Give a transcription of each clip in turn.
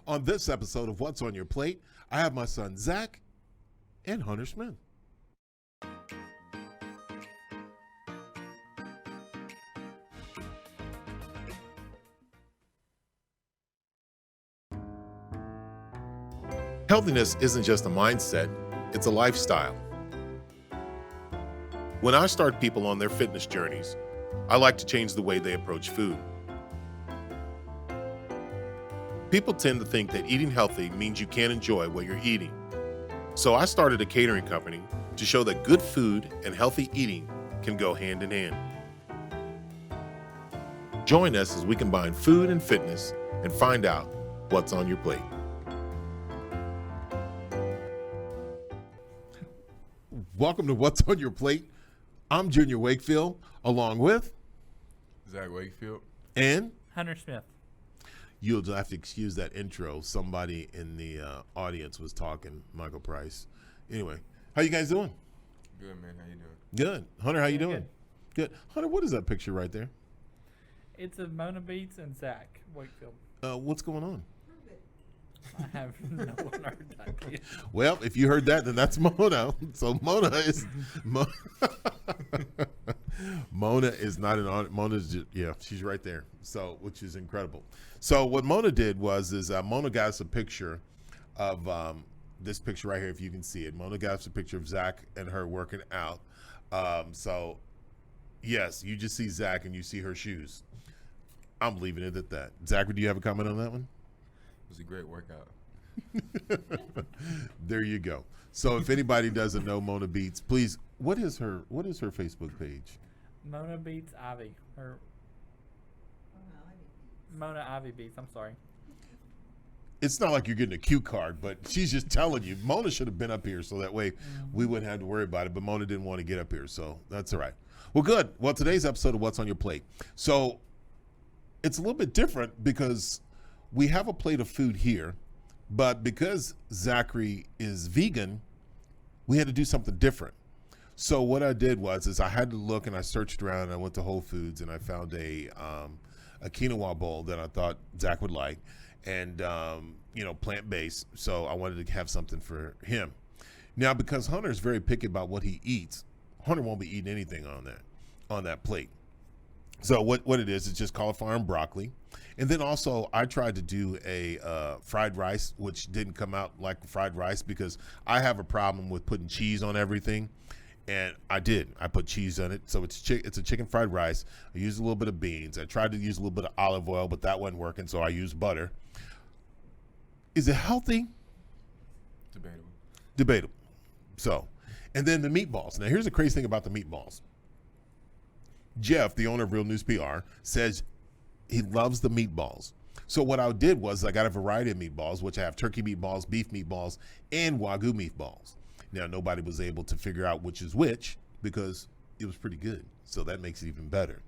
On this episode of What's on Your Plate, I have my son Zach and Hunter Smith. Healthiness isn't just a mindset, it's a lifestyle. When I start people on their fitness journeys, I like to change the way they approach food. People tend to think that eating healthy means you can't enjoy what you're eating. So I started a catering company to show that good food and healthy eating can go hand in hand. Join us as we combine food and fitness and find out what's on your plate. Welcome to What's on Your Plate. I'm Junior Wakefield, along with Zach Wakefield and Hunter Smith. You'll have to excuse that intro. Somebody in the audience was talking, Michael Price. Anyway, how you guys doing? Good, man. How you doing? Good. Hunter, how you doing? Good. Hunter, what is that picture right there? It's of Mona Beats and Zach Wakefield. What's going on? I have no one heard that yet. Well, if you heard that, then that's Mona. So Mona is Mona is not an on. Mona's just, she's right there. So, which is incredible. So what Mona did was Mona got us a picture of this picture right here. If you can see it, Mona got us a picture of Zach and her working out. So yes, you just see Zach and you see her shoes. I'm leaving it at that. Zach, do you have a comment on that one? It was a great workout. There you go. So if anybody doesn't know Mona Beats, please, what is her Facebook page? Mona Beats Ivy. Or Mona Ivy Beats, I'm sorry. It's not like you're getting a cue card, but she's just telling you. Mona should have been up here so that way we wouldn't have to worry about it, but Mona didn't want to get up here, so that's all right. Well, good. Well, today's episode of What's on Your Plate. So it's a little bit different because we have a plate of food here, but because Zachary is vegan, we had to do something different. So what I did was I had to look and I searched around and I went to Whole Foods and I found a quinoa bowl that I thought Zach would like and, plant-based. So I wanted to have something for him. Now, because Hunter's very picky about what he eats, Hunter won't be eating anything on that plate. So what it is, it's just cauliflower and broccoli. And then also I tried to do a fried rice, which didn't come out like fried rice because I have a problem with putting cheese on everything. And I did. I put cheese on it. So it's a chicken fried rice. I used a little bit of beans. I tried to use a little bit of olive oil, but that wasn't working, so I used butter. Is it healthy? Debatable. So, and then the meatballs. Now, here's the crazy thing about the meatballs. Jeff, the owner of Real News PR, says he loves the meatballs. So what I did was I got a variety of meatballs, which I have turkey meatballs, beef meatballs, and Wagyu meatballs. Now, nobody was able to figure out which is which because it was pretty good. So that makes it even better.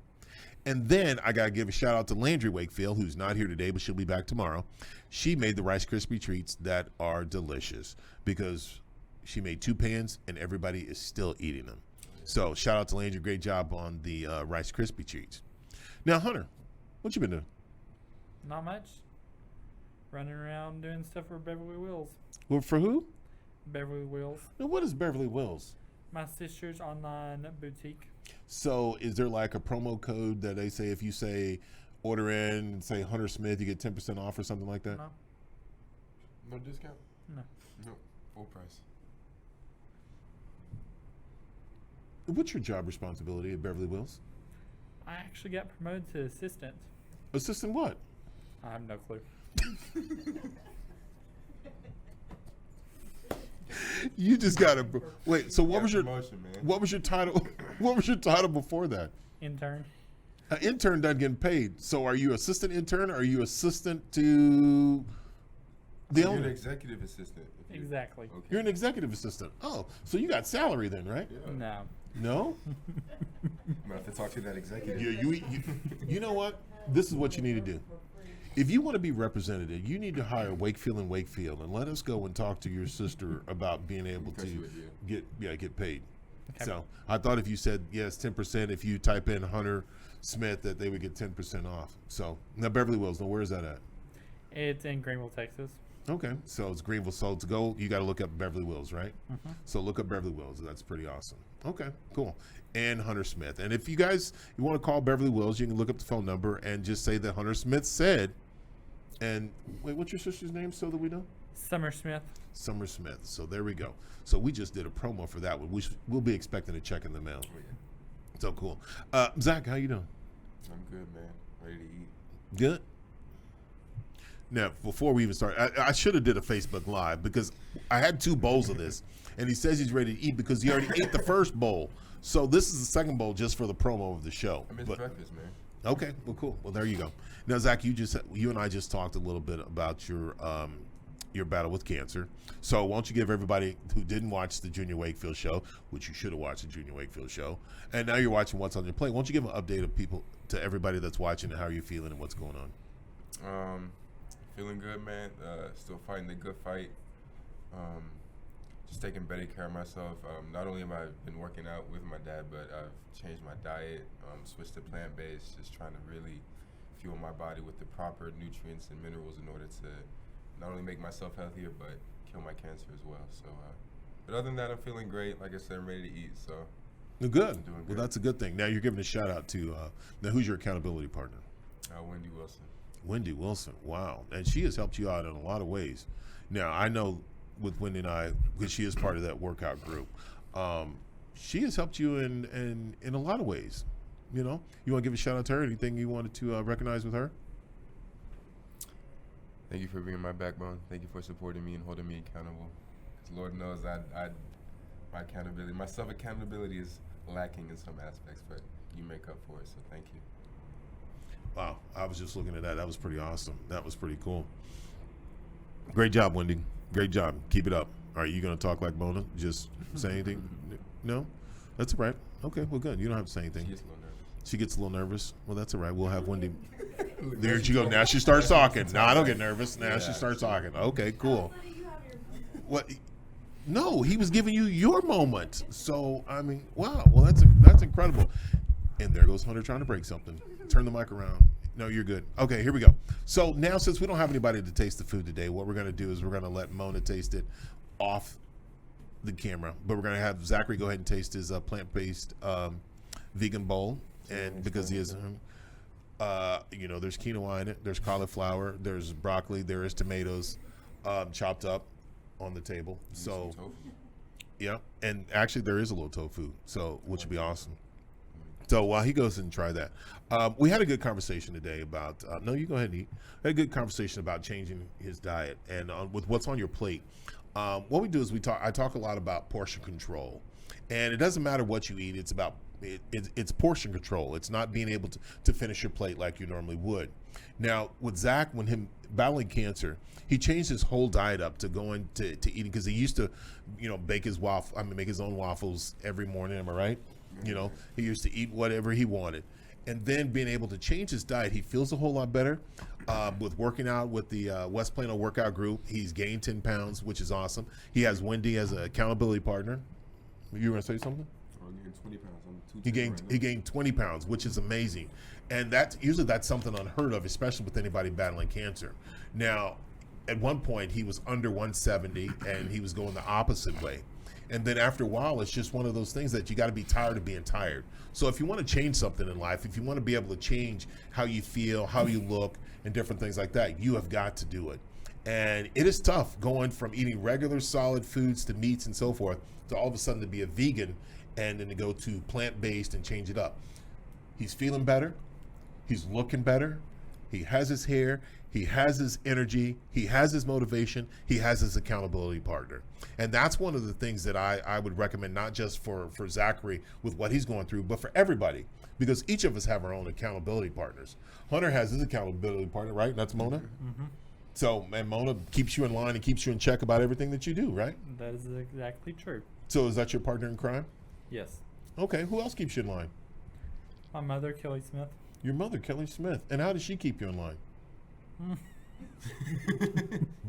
And then I got to give a shout out to Landry Wakefield, who's not here today, but she'll be back tomorrow. She made the Rice Krispie treats that are delicious because she made 2 pans and everybody is still eating them. So shout out to Landry. Great job on the Rice Krispie treats. Now, Hunter, what you been doing? Not much. Running around doing stuff for Beverly Wills. Well, for who? Beverly Wills. Now, what is Beverly Wills? My sister's online boutique. So is there like a promo code that they say if you say order in and say Hunter Smith, you get 10% off or something like that? No. No discount? No. No. Full price. What's your job responsibility at Beverly Wills? I actually got promoted to assistant. Assistant what? I have no clue. You just got to wait. So what was your promotion, man. what was your title? What was your title before that? Intern. An intern doesn't get paid. So are you assistant intern? Or are you assistant to the You're owner? an executive assistant. Exactly. Okay. You're an executive assistant. Oh, so you got salary then, right? Yeah. No. No? I'm gonna have to talk to that executive. You know what? This is what you need to do. If you want to be represented, you need to hire Wakefield and Wakefield and let us go and talk to your sister about being able to get paid. Okay. So I thought if you said yes, 10%, if you type in Hunter Smith, that they would get 10% off. So now Beverly Wills, now where is that at? It's in Greenville, Texas. Okay, so it's Greenville. So to go, you got to look up Beverly Wills, right? Mm-hmm. So look up Beverly Wills. That's pretty awesome. Okay, cool. And Hunter Smith. And if you guys want to call Beverly Wills, you can look up the phone number and just say that Hunter Smith said. And wait, what's your sister's name so that we know? Summer Smith. Summer Smith. So there we go. So we just did a promo for that one. We'll be expecting a check in the mail. Oh, yeah. So cool. Zach, how you doing? I'm good, man. Ready to eat. Good. Now, before we even start, I should have did a Facebook Live because I had 2 bowls of this, and he says he's ready to eat because he already ate the first bowl. So this is the second bowl just for the promo of the show. I missed breakfast, man. Okay, well, cool. Well, there you go. Now, Zach, you and I just talked a little bit about your battle with cancer. So why don't you give everybody who didn't watch the Junior Wakefield show, which you should have watched the Junior Wakefield show, and now you're watching What's on Your Plate. Why don't you give an update of people to everybody that's watching and how you're feeling and what's going on? Feeling good, man. Still fighting the good fight. Just taking better care of myself. Not only have I been working out with my dad, but I've changed my diet, switched to plant-based, just trying to really fuel my body with the proper nutrients and minerals in order to not only make myself healthier, but kill my cancer as well. So, but other than that, I'm feeling great. Like I said, I'm ready to eat. So, Well, good. I'm doing Well, good. that's a good thing. Now you're giving a shout out to now who's your accountability partner? Wendy Wilson. Wendy Wilson. Wow. And she has helped you out in a lot of ways. Now, I know with Wendy and I, because she is part of that workout group, she has helped you in a lot of ways. You know, you want to give a shout out to her? Anything you wanted to recognize with her? Thank you for being my backbone. Thank you for supporting me and holding me accountable. 'Cause Lord knows my self-accountability is lacking in some aspects, but you make up for it, so thank you. Wow. I was just looking at that. That was pretty awesome. That was pretty cool. Great job, Wendy. Great job. Keep it up. All right, you going to talk like Mona? Just say anything? No? That's all right. Okay, well, good. You don't have to say anything. She gets a little nervous. She gets a little nervous. Well, that's all right. We'll have Wendy. There she go. Now she starts talking. Now I don't get nervous. Now she starts talking. Okay, cool. What? No, he was giving you your moment. So I mean, wow. Well, that's incredible. And there goes Hunter trying to break something. Turn the mic around. No, you're good. Okay, here we go. So now, since we don't have anybody to taste the food today, what we're going to do is we're going to let Mona taste it off the camera. But we're going to have Zachary go ahead and taste his plant-based vegan bowl, and because he is, there's quinoa in it, there's cauliflower, there's broccoli, there is tomatoes, chopped up on the table. So, yeah, and actually there is a little tofu, so which would be awesome. So while he goes and try that, we had a good conversation today about. No, you go ahead and eat. We had a good conversation about changing his diet and with what's on your plate. What we do is I talk a lot about portion control, and it doesn't matter what you eat. It's about it's portion control. It's not being able to finish your plate like you normally would. Now with Zach, when him battling cancer, he changed his whole diet up to going to eating, because he used to, make his make his own waffles every morning. Am I right? He used to eat whatever he wanted. And then being able to change his diet, he feels a whole lot better. With working out with the West Plano workout group, he's gained 10 pounds, which is awesome. He has Wendy as an accountability partner. You were going to say something? Oh, you gained 20 pounds. I'm He gained 20 pounds, which is amazing. And that's something unheard of, especially with anybody battling cancer. Now, at one point, he was under 170, and he was going the opposite way. And then after a while, it's just one of those things that you got to be tired of being tired. So if you want to change something in life, if you want to be able to change how you feel, how you look, and different things like that, you have got to do it. And it is tough going from eating regular solid foods to meats and so forth to all of a sudden to be a vegan and then to go to plant-based and change it up. He's feeling better. He's looking better. He has his hair. He has his energy. He has his motivation. He has his accountability partner. And that's one of the things that I would recommend, not just for Zachary with what he's going through, but for everybody, because each of us have our own accountability partners. Hunter has his accountability partner, right? That's Mona. Mm-hmm. So, and Mona keeps you in line and keeps you in check about everything that you do, right? That is exactly true. So is that your partner in crime? Yes. Okay. Who else keeps you in line? My mother, Kelly Smith. Your mother, Kelly Smith. And how does she keep you in line?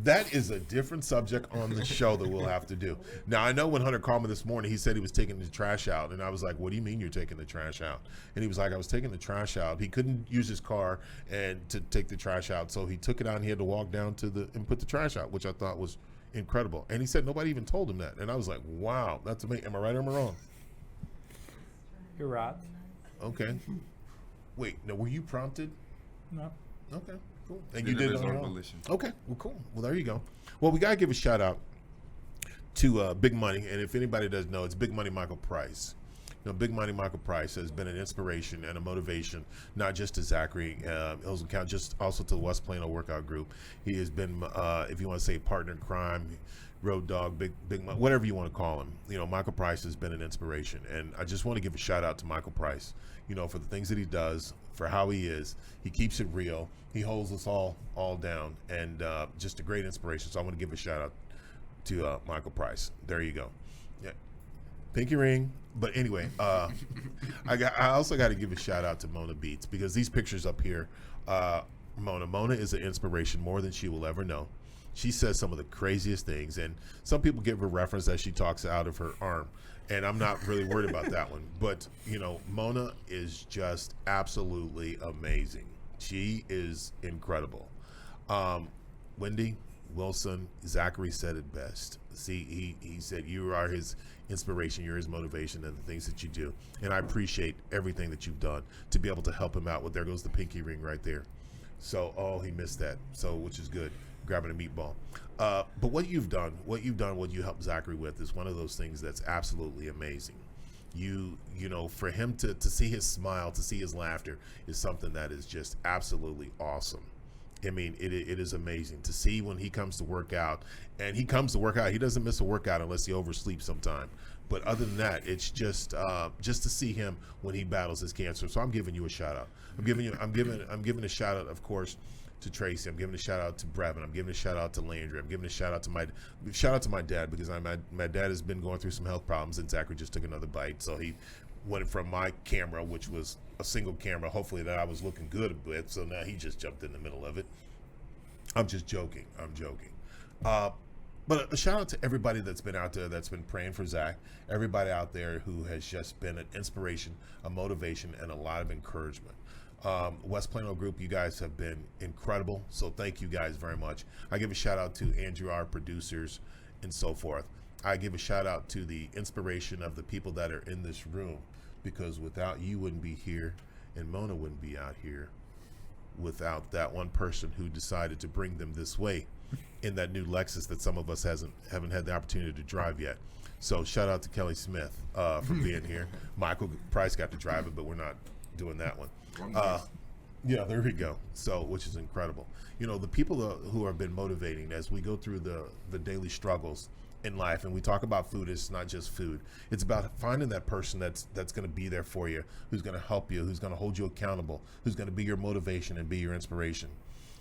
That is a different subject on the show that we'll have to do. Now, I know when Hunter called me this morning, he said he was taking the trash out. And I was like, what do you mean you're taking the trash out? And he was like, I was taking the trash out. He couldn't use his car and to take the trash out. So he took it out and he had to walk down and put the trash out, which I thought was incredible. And he said nobody even told him that. And I was like, wow, that's amazing. Am I right or am I wrong? You're right. Okay. Wait, now were you prompted? No. Okay, cool. And Did you did it it of on his your own own. volition. Okay, well, cool. Well, there you go. Well, we got to give a shout out to Big Money. And if anybody doesn't know, it's Big Money Michael Price. You know, Big Money Michael Price has been an inspiration and a motivation, not just to Zachary Hills and Count, just also to the West Plano Workout Group. He has been, if you want to say partner in crime, road dog, big Money, whatever you want to call him. You know, Michael Price has been an inspiration. And I just want to give a shout out to Michael Price, you know, for the things that he does, for how he is. He keeps it real. He holds us all down, and just a great inspiration. So I want to give a shout out to Michael Price. There you go. Yeah, pinky ring. But anyway, I also got to give a shout out to Mona Beats, because these pictures up here, Mona is an inspiration more than she will ever know. She says some of the craziest things, and some people give her reference that she talks out of her arm, and I'm not really worried about that one. But, you know, Mona is just absolutely amazing. She is incredible. Wendy Wilson, Zachary said it best. See, he said you are his inspiration, you're his motivation, and the things that you do. And I appreciate everything that you've done to be able to help him out. Well, there goes the pinky ring right there. So, he missed that. So, which is good. Grabbing a meatball. But what you helped Zachary with is one of those things that's absolutely amazing. You know, for him to see his smile, to see his laughter is something that is just absolutely awesome. I mean, it is amazing to see when he comes to work out, and he comes to work out. He doesn't miss a workout unless he oversleeps sometime. But other than that, it's just to see him when he battles his cancer. So I'm giving you a shout out. I'm giving a shout out, of course, to Tracy. I'm giving a shout out to Brevin. I'm giving a shout out to Landry. I'm giving a shout out to my dad, because my dad has been going through some health problems, and Zachary just took another bite. So he went from my camera, which was a single camera, hopefully that I was looking good with. So now he just jumped in the middle of it. I'm just joking. I'm joking. But a shout out to everybody that's been out there, that's been praying for Zach. Everybody out there who has just been an inspiration, a motivation, and a lot of encouragement. West Plano Group, you guys have been incredible. So thank you guys very much. I give a shout out to Andrew, our producers, and so forth. I give a shout out to the inspiration of the people that are in this room, because without you wouldn't be here, and Mona wouldn't be out here without that one person who decided to bring them this way in that new Lexus that some of us haven't had the opportunity to drive yet. So shout out to Kelly Smith for being here. Michael Price got to drive it, but we're not doing that one. Yeah, there we go. So, which is incredible. You know, the people who have been motivating as we go through the daily struggles in life, and we talk about food, it's not just food. It's about finding that person that's going to be there for you, who's going to help you, who's going to hold you accountable, who's going to be your motivation and be your inspiration.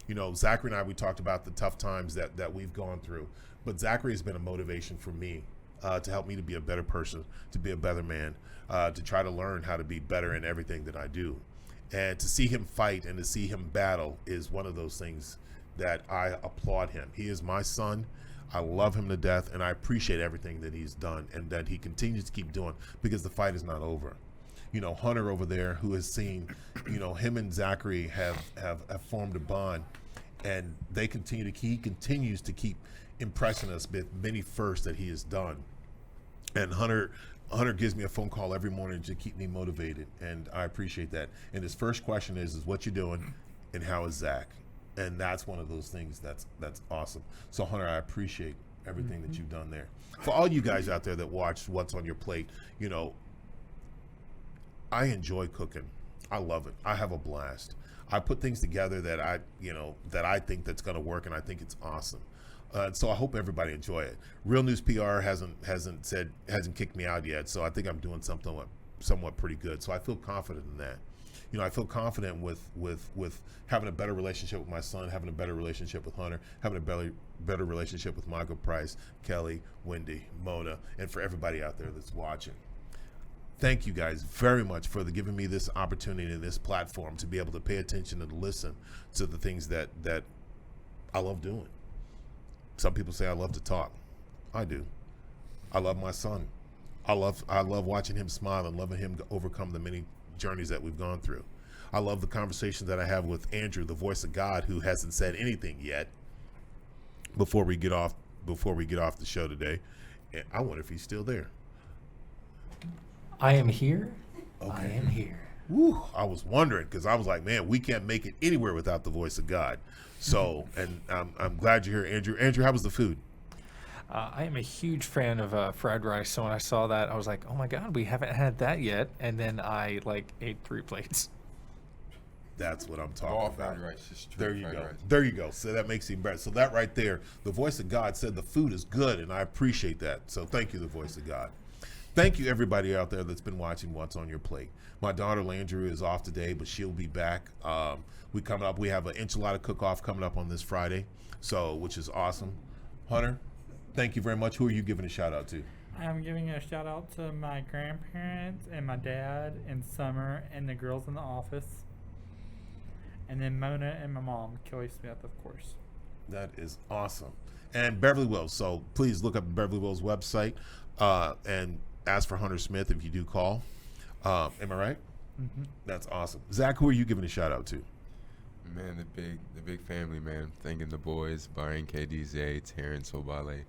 You know, Zachary and I, we talked about the tough times that we've gone through, but Zachary has been a motivation for me to help me to be a better person, to be a better man, to try to learn how to be better in everything that I do. And to see him fight and to see him battle is one of those things that I applaud him. He is my son. I love him to death, and I appreciate everything that he's done and that he continues to keep doing, because the fight is not over. You know, Hunter over there, who has seen, you know, him and Zachary have formed a bond, and he continues to keep impressing us with many firsts that he has done. And Hunter gives me a phone call every morning to keep me motivated, and I appreciate that. And his first question is what you doing, and how is Zach? And that's one of those things that's awesome. So Hunter, I appreciate everything that you've done there. For all you guys out there that watch What's on Your Plate, you know, I enjoy cooking. I love it. I have a blast. I put things together that I think that's going to work, and I think it's awesome. So I hope everybody enjoy it. Real News PR hasn't kicked me out yet, so I think I'm doing something somewhat pretty good. So I feel confident in that. You know, I feel confident with having a better relationship with my son, having a better relationship with Hunter, having a better relationship with Michael Price, Kelly, Wendy, Mona, and for everybody out there that's watching. Thank you guys very much for giving me this opportunity and this platform to be able to pay attention and listen to the things that I love doing. Some people say I love to talk. I do. I love my son. I love watching him smile and loving him overcome the many journeys that we've gone through. I love the conversations that I have with Andrew, the voice of God, who hasn't said anything yet before we get off the show today. And I wonder if he's still there. I am here. Okay. I am here. Woo, I was wondering, because I was like, man, we can't make it anywhere without the voice of God. So, and I'm glad you're here, Andrew. Andrew, how was the food? I am a huge fan of fried rice. So when I saw that, I was like, oh my God, we haven't had that yet. And then I ate 3 plates. That's what I'm talking All about. fried rice, just There straight you fried go. rice. There you go. So that makes it better. So that right there, the voice of God said the food is good, and I appreciate that. So thank you, the voice of God. Thank you, everybody out there that's been watching What's on Your Plate. My daughter Landry is off today, but she'll be back. We have an enchilada cook-off coming up on this Friday, which is awesome. Hunter, thank you very much. Who are you giving a shout out to? I'm giving a shout out to my grandparents and my dad and Summer and the girls in the office. And then Mona and my mom, Kelly Smith, of course. That is awesome. And Beverly Wills. So please look up the Beverly Wills website and ask for Hunter Smith if you do call. Am I right? Mm-hmm. That's awesome. Zach, who are you giving a shout out to? Man, the big family, man. Thanking the boys, Byron, KDZ, Terrence, Obale.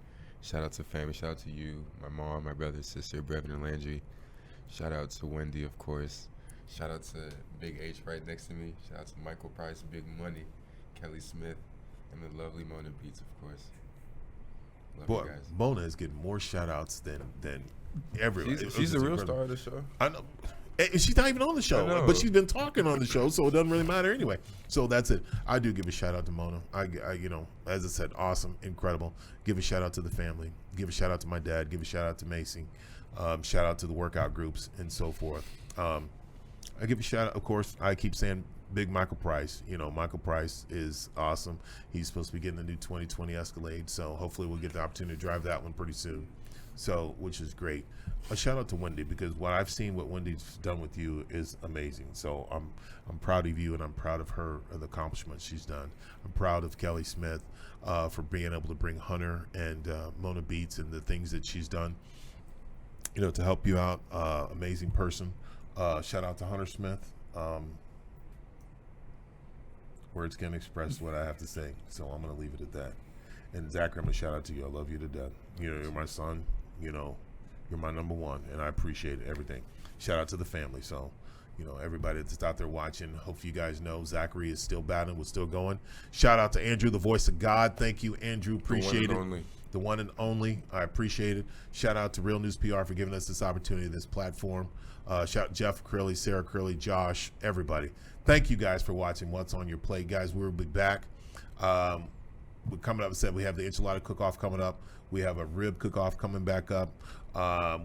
Shout out to family. Shout out to you, my mom, my brother, sister, Brevin, and Landry. Shout out to Wendy, of course. Shout out to Big H right next to me. Shout out to Michael Price, Big Money, Kelly Smith, and the lovely Mona Beats, of course. Love Boy, you guys. Mona is getting more shout outs than everyone. She's the real star of the show. I know. And she's not even on the I show, know. but she's been talking on the show, so it doesn't really matter anyway. So that's it. I do give a shout out to Mona. I as I said, awesome, incredible. Give a shout out to the family. Give a shout out to my dad. Give a shout out to Macy. Shout out to the workout groups and so forth. I give a shout out, of course. I keep saying Big Michael Price. Michael Price is awesome. He's supposed to be getting a new 2020 Escalade, so hopefully we'll get the opportunity to drive that one pretty soon. So, which is great. A shout out to Wendy, because what I've seen, what Wendy's done with you is amazing. So I'm proud of you, and I'm proud of her and the accomplishments she's done. I'm proud of Kelly Smith for being able to bring Hunter and Mona Beats and the things that she's done, to help you out. Amazing person. Shout out to Hunter Smith. Words can't express what I have to say, so I'm going to leave it at that. And Zachary, I'm going to shout out to you. I love you to death. You're my son. You're my number one, and I appreciate everything. Shout out to the family. So, everybody that's out there watching, hope you guys know Zachary is still battling. We're still going. Shout out to Andrew, the voice of God. Thank you, Andrew. Appreciate it. The one and only. I appreciate it. Shout out to Real News PR for giving us this opportunity, this platform. Shout out Jeff Curley, Sarah Curley, Josh, everybody. Thank you guys for watching What's on Your Plate. Guys, we'll be back. We're coming up. We have the enchilada cook-off coming up. We have a rib cook-off coming back up.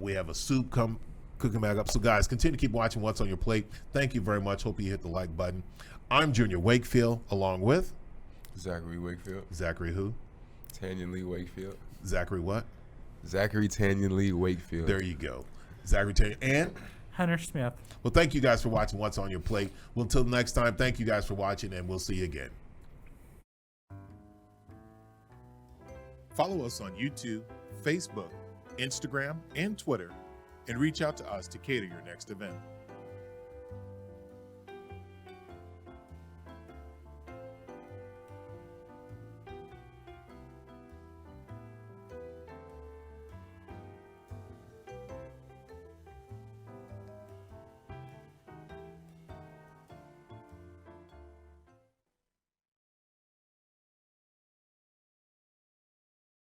We have a soup cooking back up. So, guys, continue to keep watching What's on Your Plate. Thank you very much. Hope you hit the like button. I'm Junior Wakefield, along with Zachary Wakefield. Zachary who? Tanyan Lee Wakefield. Zachary what? Zachary Tanyan Lee Wakefield. There you go. Zachary Tanyan. And Hunter Smith. well, thank you guys for watching What's on Your Plate. Well, until next time, thank you guys for watching, and we'll see you again. Follow us on YouTube, Facebook, Instagram, and Twitter, and reach out to us to cater your next event.